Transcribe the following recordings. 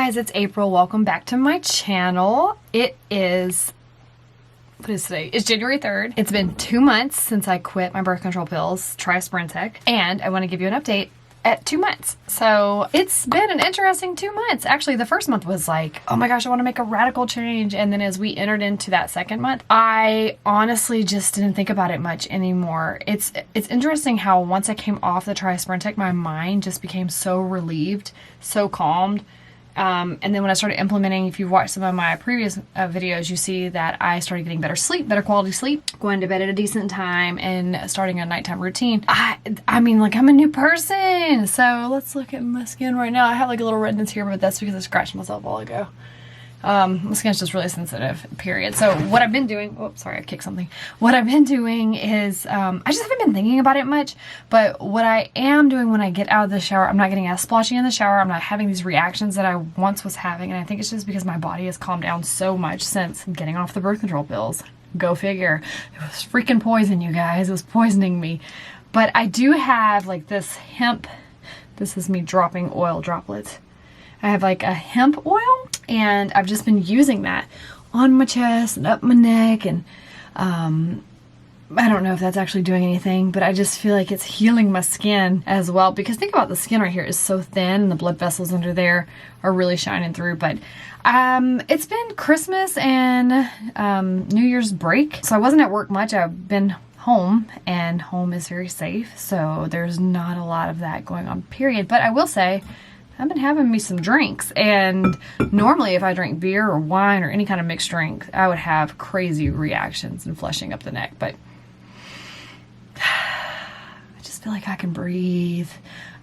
guys, it's April. Welcome back to my channel. It is, what is today? It's January 3rd. It's been 2 months since I quit my birth control pills, Tri-Sprintec, and I want to give you an update at 2 months. So it's been an interesting 2 months. Actually, the first month was like, oh my gosh, I want to make a radical change. And then as we entered into that second month, I honestly just didn't think about it much anymore. It's interesting how once I came off the Tri-Sprintec, my mind just became so relieved, so calmed. And then when I started implementing, if you've watched some of my previous videos, you see that I started getting better sleep, better quality sleep, going to bed at a decent time, and starting a nighttime routine. I mean, like, I'm a new person. So let's look at my skin right now. I have like a little redness here, but that's because I scratched myself a while ago. My skin's just really sensitive, period. So what I've been doing, oops, sorry, I kicked something. What I've been doing is, I just haven't been thinking about it much, but what I am doing when I get out of the shower, I'm not getting as splotchy in the shower. I'm not having these reactions that I once was having. And I think it's just because my body has calmed down so much since getting off the birth control pills. Go figure. It was freaking poison, you guys. It was poisoning me. But I do have like this hemp, this is me dropping oil droplets. I have like a hemp oil, and I've just been using that on my chest and up my neck, and I don't know if that's actually doing anything, but I just feel like it's healing my skin as well, because think about the skin right here is so thin and the blood vessels under there are really shining through. But it's been Christmas and New Year's break, so I wasn't at work much. I've been home, and home is very safe, so there's not a lot of that going on, period. But I will say, I've been having me some drinks, and normally if I drink beer or wine or any kind of mixed drink, I would have crazy reactions and flushing up the neck, but I just feel like I can breathe.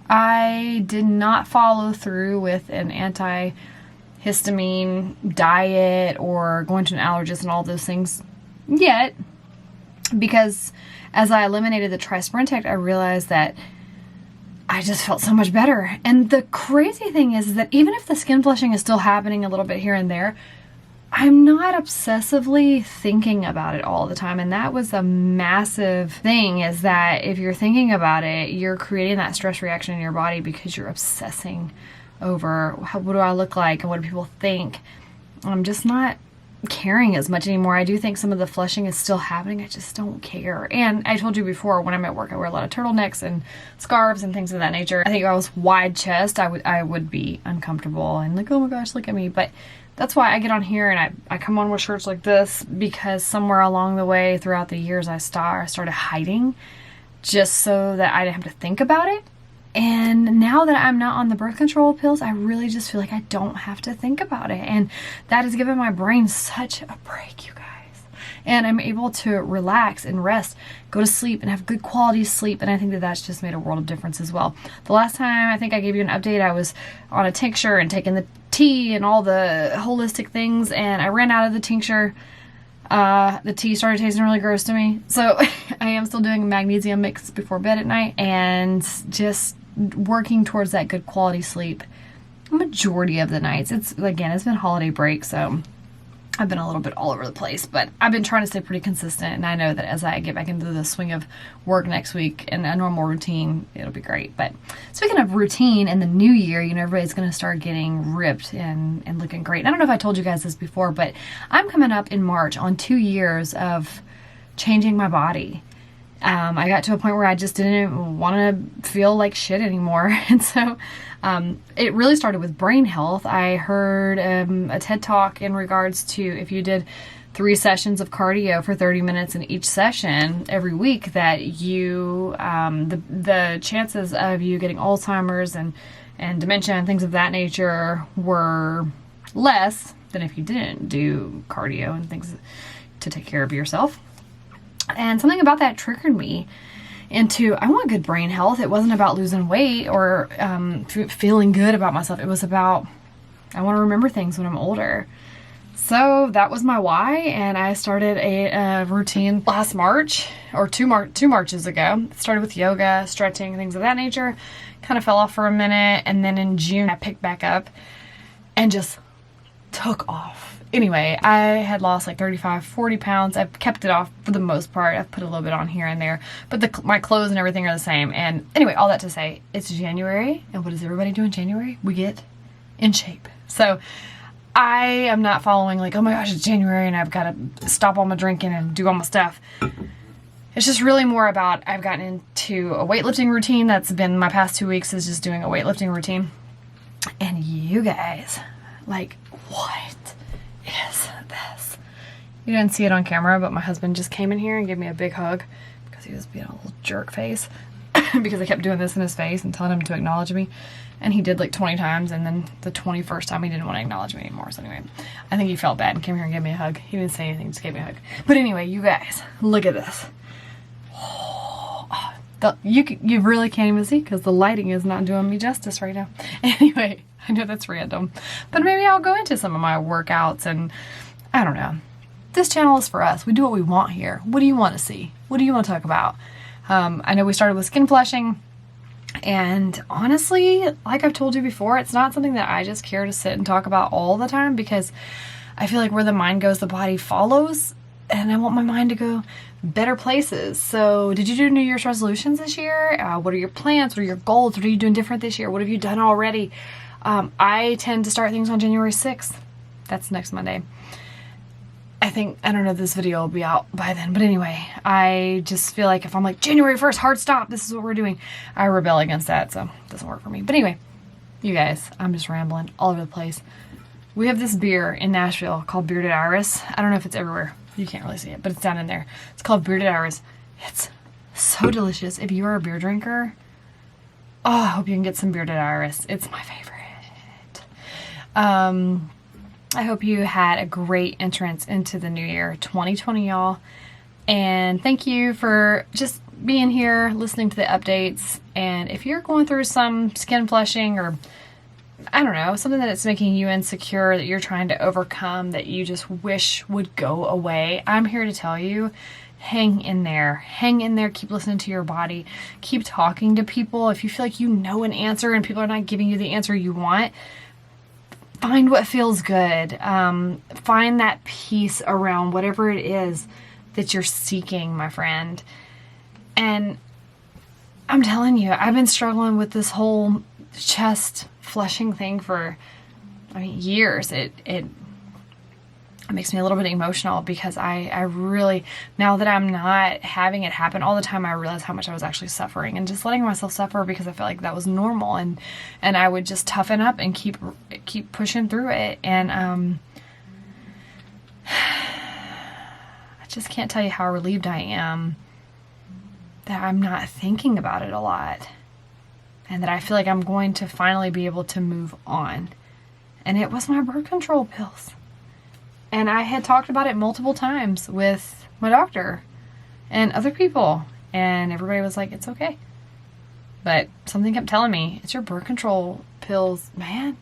I did not follow through with an anti-histamine diet or going to an allergist and all those things yet, because as I eliminated the Tri-Sprintec, I realized that I just felt so much better. And the crazy thing is that even if the skin flushing is still happening a little bit here and there, I'm not obsessively thinking about it all the time. And that was a massive thing, is that if you're thinking about it, you're creating that stress reaction in your body because you're obsessing over what do I look like and what do people think. I'm just not caring as much anymore. I do think some of the flushing is still happening. I just don't care. And I told you before, when I'm at work, I wear a lot of turtlenecks and scarves and things of that nature. I think if I was wide chest, I would be uncomfortable and like, oh my gosh, look at me. But that's why I get on here and I come on with shirts like this, because somewhere along the way throughout the years, I started hiding just so that I didn't have to think about it. And now that I'm not on the birth control pills, I really just feel like I don't have to think about it. And that has given my brain such a break, you guys. And I'm able to relax and rest, go to sleep, and have good quality sleep. And I think that that's just made a world of difference as well. The last time I think I gave you an update, I was on a tincture and taking the tea and all the holistic things, and I ran out of the tincture. The tea started tasting really gross to me. So I am still doing a magnesium mix before bed at night, and just working towards that good quality sleep majority of the nights. It's been holiday break, so I've been a little bit all over the place, but I've been trying to stay pretty consistent, and I know that as I get back into the swing of work next week and a normal routine, it'll be great. But speaking of routine, in the new year, you know, everybody's going to start getting ripped and looking great. And I don't know if I told you guys this before, but I'm coming up in March on 2 years of changing my body. I got to a point where I just didn't want to feel like shit anymore. And so it really started with brain health. I heard a TED Talk in regards to if you did 3 sessions of cardio for 30 minutes in each session every week, that you, the chances of you getting Alzheimer's and dementia and things of that nature were less than if you didn't do cardio and things to take care of yourself. And something about that triggered me into, I want good brain health. It wasn't about losing weight or feeling good about myself. It was about, I want to remember things when I'm older. So that was my why, and I started a routine last March, or two Marches ago. It started with yoga, stretching, things of that nature. Kind of fell off for a minute, and then in June I picked back up and just took off. Anyway, I had lost like 35, 40 pounds. I've kept it off for the most part. I've put a little bit on here and there, but my clothes and everything are the same. And anyway, all that to say, it's January, and what does everybody do in January? We get in shape. So I am not following like, oh my gosh, it's January and I've got to stop all my drinking and do all my stuff. It's just really more about, I've gotten into a weightlifting routine. That's been my past 2 weeks, is just doing a weightlifting routine. And you guys, like, what is this? You didn't see it on camera, but my husband just came in here and gave me a big hug because he was being a little jerk face because I kept doing this in his face and telling him to acknowledge me. And he did like 20 times, and then the 21st time he didn't want to acknowledge me anymore. So anyway, I think he felt bad and came here and gave me a hug. He didn't say anything, just gave me a hug. But anyway, you guys, look at this. You really can't even see because the lighting is not doing me justice right now. Anyway, I know that's random, but maybe I'll go into some of my workouts, and I don't know. This channel is for us. We do what we want here. What do you want to see? What do you want to talk about? I know we started with skin flushing. And honestly, like I've told you before, it's not something that I just care to sit and talk about all the time, because I feel like where the mind goes, the body follows, and I want my mind to go better places. So did you do New Year's resolutions this year? What are your plans? What are your goals? What are you doing different this year? What have you done already? I tend to start things on January 6th. That's next Monday. I don't know if this video will be out by then, but anyway, I just feel like if I'm like, January 1st, hard stop, this is what we're doing, I rebel against that, so it doesn't work for me. But anyway, you guys, I'm just rambling all over the place. We have this beer in Nashville called Bearded Iris. I don't know if it's everywhere. You can't really see it, but it's down in there. It's called Bearded Iris. It's so delicious. If you are a beer drinker, oh, I hope you can get some Bearded Iris. It's my favorite. I hope you had a great entrance into the new year, 2020, y'all. And thank you for just being here, listening to the updates. And if you're going through some skin flushing, or I don't know, something that's making you insecure, that you're trying to overcome, that you just wish would go away, I'm here to tell you, hang in there. Hang in there. Keep listening to your body. Keep talking to people. If you feel like you know an answer and people are not giving you the answer you want, find what feels good. Find that peace around whatever it is that you're seeking, my friend. And I'm telling you, I've been struggling with this whole chest flushing thing for, years. It makes me a little bit emotional, because I really, now that I'm not having it happen all the time, I realize how much I was actually suffering and just letting myself suffer because I felt like that was normal, and I would just toughen up and keep pushing through it. And I just can't tell you how relieved I am that I'm not thinking about it a lot, and that I feel like I'm going to finally be able to move on. And it was my birth control pills. And I had talked about it multiple times with my doctor and other people, and everybody was like, it's okay. But something kept telling me, it's your birth control pills, man.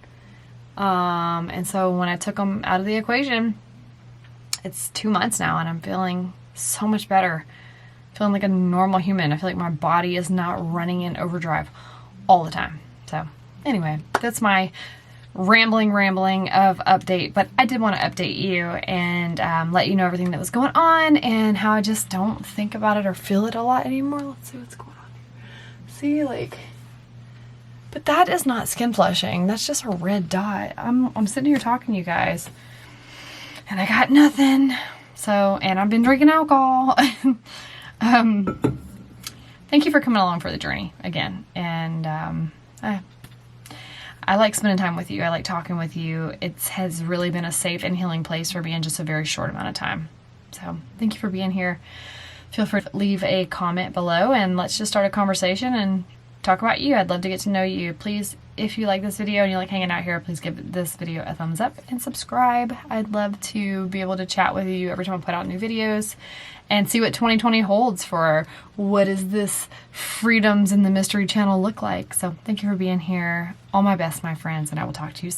And so when I took them out of the equation, it's 2 months now, and I'm feeling so much better. Feeling like a normal human. I feel like my body is not running in overdrive all the time. So anyway, that's my rambling of update, but I did want to update you and let you know everything that was going on and how I just don't think about it or feel it a lot anymore. Let's see what's going on here. See, but that is not skin flushing. That's just a red dot. I'm sitting here talking to you guys, and I got nothing. So, and I've been drinking alcohol. Thank you for coming along for the journey again, and I like spending time with you. I like talking with you. It has really been a safe and healing place for me in just a very short amount of time. So thank you for being here. Feel free to leave a comment below, and let's just start a conversation and talk about you. I'd love to get to know you. Please, if you like this video and you like hanging out here, please give this video a thumbs up and subscribe. I'd love to be able to chat with you every time I put out new videos and see what 2020 holds for what does this Freedoms in the Mystery channel look like. So thank you for being here. All my best, my friends, and I will talk to you soon.